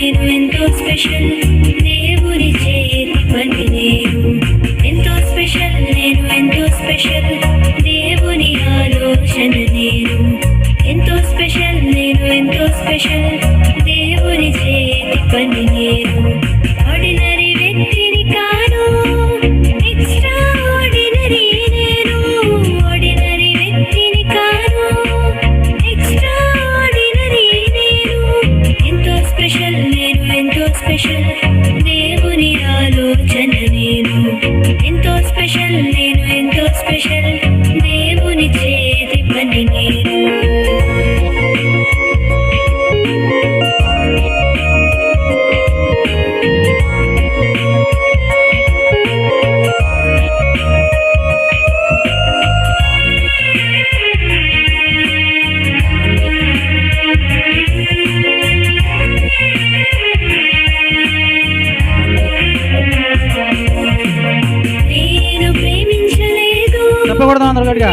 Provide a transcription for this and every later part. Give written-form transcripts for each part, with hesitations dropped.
నేను ఎంతో స్పెషల్, దేవుని చేతి పని నేను ఎంతో స్పెషల్, నేను ఎంతో స్పెషల్, దేవుని ఆలోచన నేను ఎంతో స్పెషల్, నేను ఎంతో స్పెషల్, దేవుని చేతి పని నేను ఆర్డినరీ వ్యక్తిని కాను, ఎక్స్ట్రా ఆర్డినరీ నేను ఆర్డినరీ వ్యక్తిని కాను, ఎక్స్ట్రా ఆర్డినరీ నేను ఎంతో స్పెషల్, నేను ఎంతో స్పెషల్, దేవుని ఆలోచన నేను ఎంతో స్పెషల్, నేను ఎంతో స్పెషల్, దేవుని చేతి పని నేను చెప్పకూడదు అందరు గట్టిగా.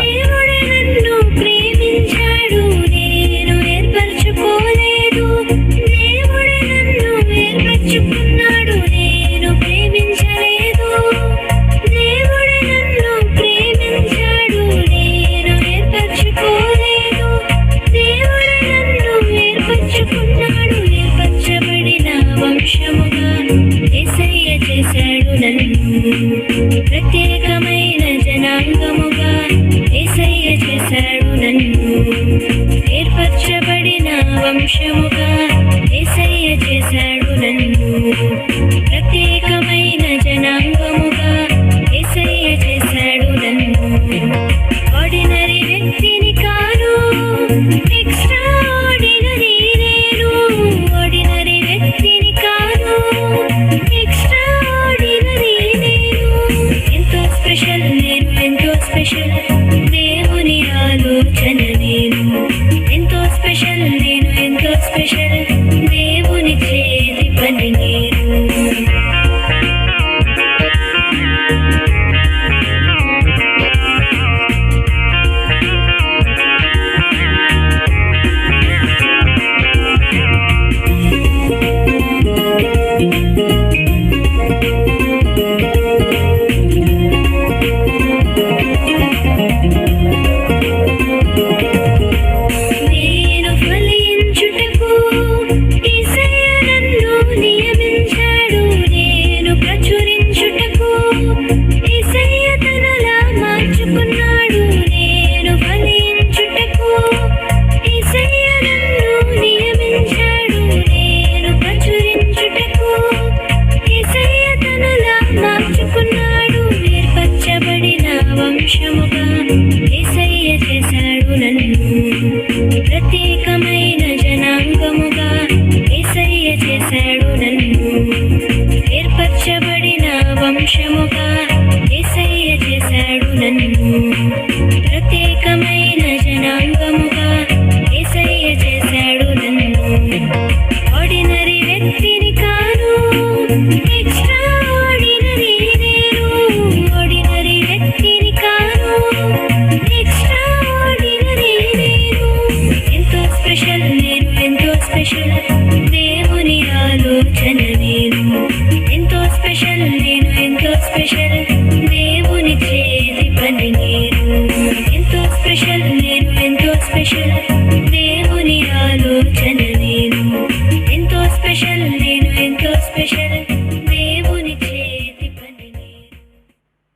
నన్ను ప్రేమించాడు, నేను ఏర్పరచుకోలేదు, దేవుడే నన్ను ఏర్పరచుకున్నాడు, నేను ప్రేమించలేదు, దేవుడే నన్ను ప్రేమించాడు, నేను ఏర్పరచుకోలేదు, దేవుడే నన్ను ఏర్పరచుకున్నాడు, ఏర్పరచబడిన వంశముగా యేసయ్య చేశాడు నన్ను, ప్రత్యేకమైన జనాంగముగా యేసయ్య చేశాడు నన్ను, ఏర్పరచబడిన వంశముగా యేసయ్య చేశాడు నన్ను, ప్రత్యేకమైన జనాంగముగా యేసయ్య చేశాడు నన్ను ఆర్డినరీ వ్యక్తిని కాను, ఎక్స్ట్రా ఆర్డినరీ నేను ఆర్డినరీ వ్యక్తిని కాను, ఎక్స్ట్రా ఆర్డినరీ నేను ఎంతో స్పెషల్, నేను ఎంతో స్పెషల్, దేవుని ఆలోచన నేను ఎంతో స్పెషల్, నేను ఎంతో స్పెషల్, దేవుని చేతి పని నేను వంశముగా యేసయ్య చేశాడు నన్ను, ప్రత్యేకమైన జనాంగముగా యేసయ్య చేశాడు నన్ను, ఏర్పరచబడిన వంశముగా యేసయ్య చేశాడు నన్ను, ప్రత్యేకమైన జనాంగముగా యేసయ్య చేశాడు నన్ను ఆర్డినరీ వ్యక్తిని కాను, ఎక్స్ట్రా ఆర్డినరీ నేను ఆర్డినరీ వ్యక్తిని కాను, ఎక్స్ట్రా ఆర్డినరీ నేను ఎంతో స్పెషల్, నేను ఎంతో స్పెషల్, దేవుని ఆలోచన నేను ఎంతో స్పెషల్,